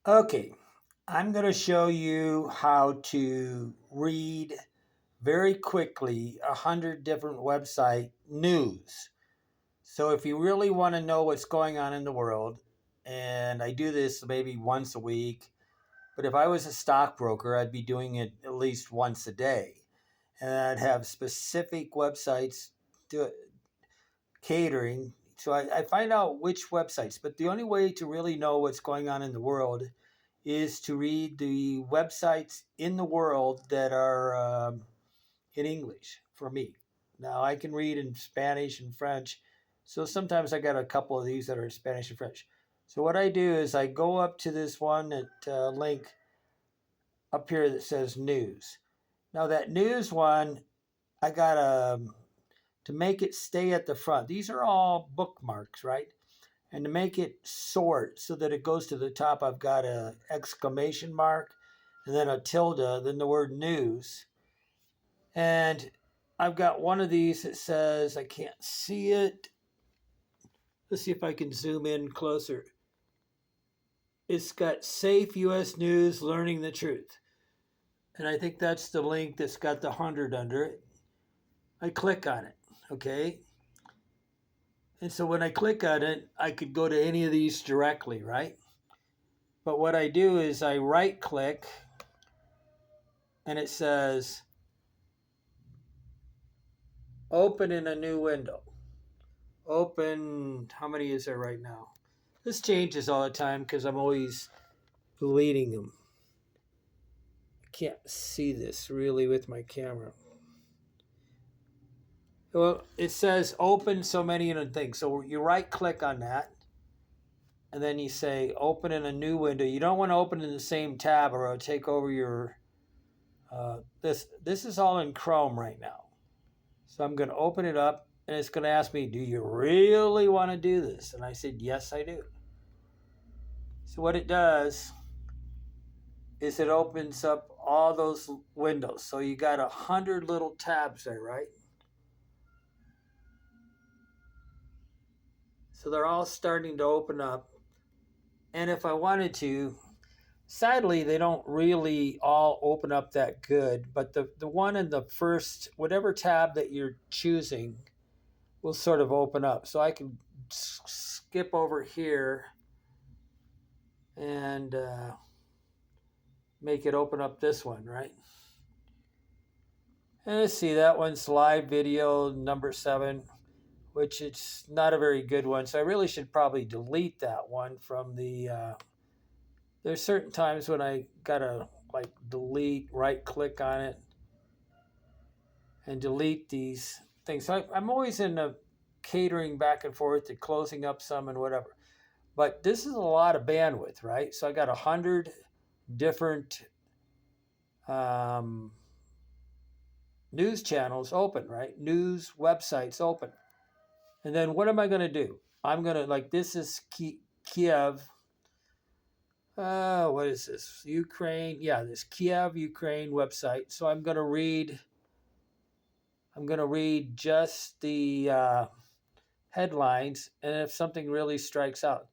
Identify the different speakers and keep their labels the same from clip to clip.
Speaker 1: Okay, I'm going to show you how to read very quickly 100 different website news. So if you really want to know what's going on in the world, and I do this maybe once a week, but if I was a stockbroker, I'd be doing it at least once a day. And I'd have specific websites to catering. So I find out which websites, but the only way to really know what's going on in the world is to read the websites in the world that are in English for me. Now I can read in Spanish and French, so sometimes I got a couple of these that are in Spanish and French. So what I do is I go up to this one that link up here that says news. Now that news one, I got to make it stay at the front. These are all bookmarks, right? And to make it sort so that it goes to the top, I've got a exclamation mark and then a tilde, then the word news. And I've got one of these that says, I can't see it. Let's see if I can zoom in closer. It's got Safe US News Learning the Truth. And I think that's the link that's got the 100 under it. I click on it, okay? And so when I click on it, I could go to any of these directly, right? But what I do is I right click and it says open in a new window. Open, how many is there right now? This changes all the time because I'm always deleting them. I can't see this really with my camera. Well, it says open so many things. So you right click on that and then you say open in a new window. You don't want to open in the same tab or it'll take over your, this is all in Chrome right now. So I'm going to open it up and it's going to ask me, do you really want to do this? And I said, yes, I do. So what it does is it opens up all those windows. So you got 100 little tabs there, right? So they're all starting to open up. And if I wanted to, sadly, they don't really all open up that good. But the one in the first, whatever tab that you're choosing, will sort of open up. So I can skip over here and make it open up this one, right? And let's see, that one's live video number 7, which it's not a very good one. So I really should probably delete that one from the, there's certain times when I gotta like delete, right click on it and delete these things. So I'm always in a catering back and forth to closing up some and whatever. But this is a lot of bandwidth, right? So I got 100 different news channels open, right? News websites open. And then what am I going to do? I'm going to, like, this is Kiev. What is this? Ukraine. Yeah, this Kiev, Ukraine website. So I'm going to read just the headlines. And if something really strikes out,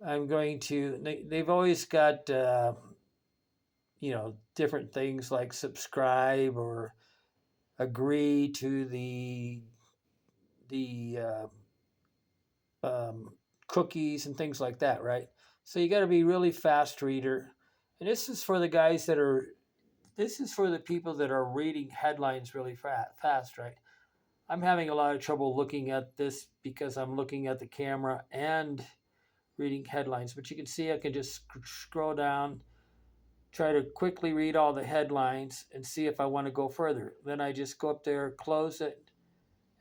Speaker 1: I'm going to, they've always got, different things like subscribe or agree to the cookies and things like that, right? So you got to be really fast reader. And this is for the guys that are, this is for the people that are reading headlines really fast, right? I'm having a lot of trouble looking at this because I'm looking at the camera and reading headlines. But you can see I can just scroll down, try to quickly read all the headlines and see if I want to go further. Then I just go up there, close it,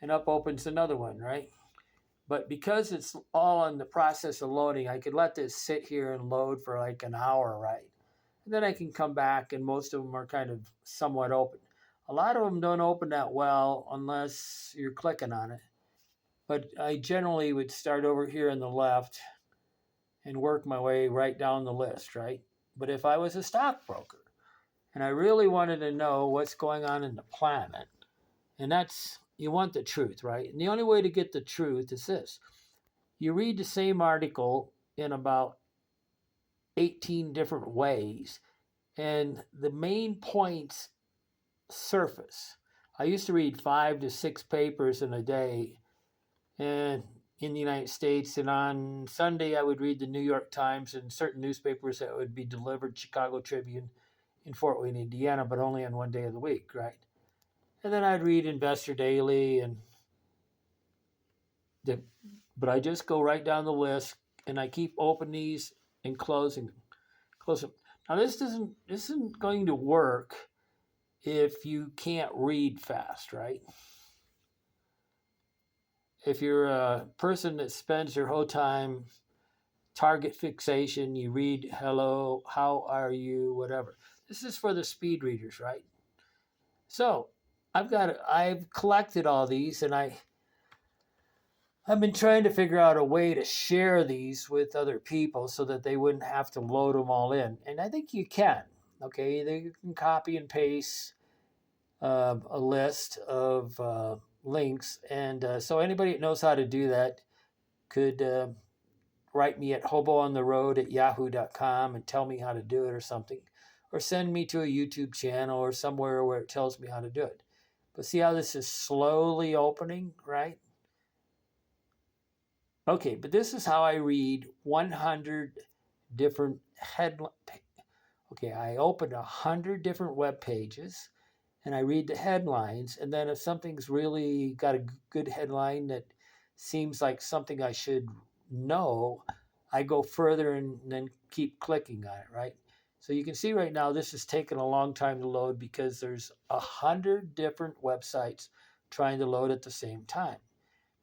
Speaker 1: and up opens another one, right? But because it's all in the process of loading, I could let this sit here and load for like an hour, right? And then I can come back and most of them are kind of somewhat open. A lot of them don't open that well unless you're clicking on it. But I generally would start over here on the left and work my way right down the list, right? But if I was a stockbroker and I really wanted to know what's going on in the planet, and that's, you want the truth, right? And the only way to get the truth is this. You read the same article in about 18 different ways, and the main points surface. I used to read 5 to 6 papers in a day, and in the United States, and on Sunday I would read the New York Times and certain newspapers that would be delivered, Chicago Tribune in Fort Wayne, Indiana, but only on one day of the week, right? And then I'd read Investor Daily, and but I just go right down the list, and I keep opening these and closing them, close them. Now this isn't going to work if you can't read fast, right? If you're a person that spends your whole time target fixation, you read hello, how are you, whatever. This is for the speed readers, right? So I've collected all these, and I've been trying to figure out a way to share these with other people so that they wouldn't have to load them all in. And I think you can. Okay, you can copy and paste a list of links, and so anybody that knows how to do that could write me at hoboontheroad@yahoo.com and tell me how to do it or something, or send me to a YouTube channel or somewhere where it tells me how to do it. But see how this is slowly opening, right? Okay, but this is how I read 100 different headlines. Okay, I open 100 different web pages, and I read the headlines, and then if something's really got a good headline that seems like something I should know, I go further and then keep clicking on it, right? So you can see right now this is taking a long time to load because there's 100 different websites trying to load at the same time.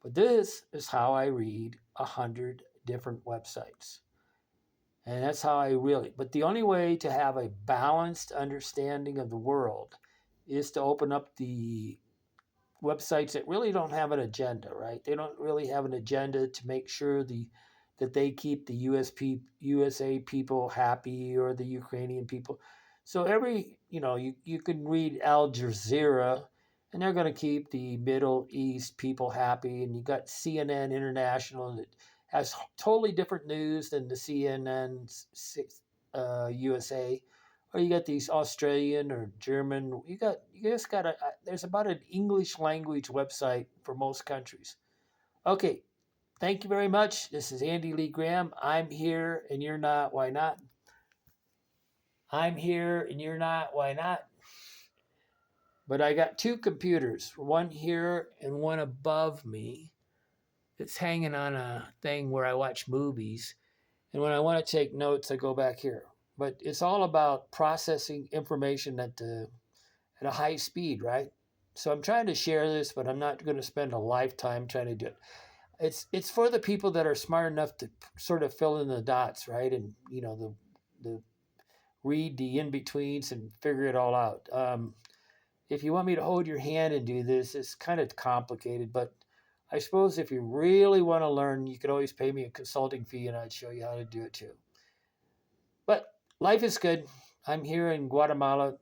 Speaker 1: But this is how I read 100 different websites. And that's how I really, but the only way to have a balanced understanding of the world is to open up the websites that really don't have an agenda, right? They don't really have an agenda to make sure that they keep the USA people happy or the Ukrainian people. So you can read Al Jazeera, and they're going to keep the Middle East people happy, and you got CNN International that has totally different news than the CNN USA, or you got these Australian or German. There's about an English language website for most countries. Okay, thank you very much. This is Andy Lee Graham. I'm here and you're not. Why not? I'm here and you're not. Why not? But I got 2 computers, one here and one above me. It's hanging on a thing where I watch movies. And when I want to take notes, I go back here. But it's all about processing information at a high speed, right? So I'm trying to share this, but I'm not going to spend a lifetime trying to do it. It's for the people that are smart enough to sort of fill in the dots, right? And the read the in betweens and figure it all out. If you want me to hold your hand and do this, it's kind of complicated, but I suppose if you really want to learn, you could always pay me a consulting fee and I'd show you how to do it too. But life is good. I'm here in Guatemala.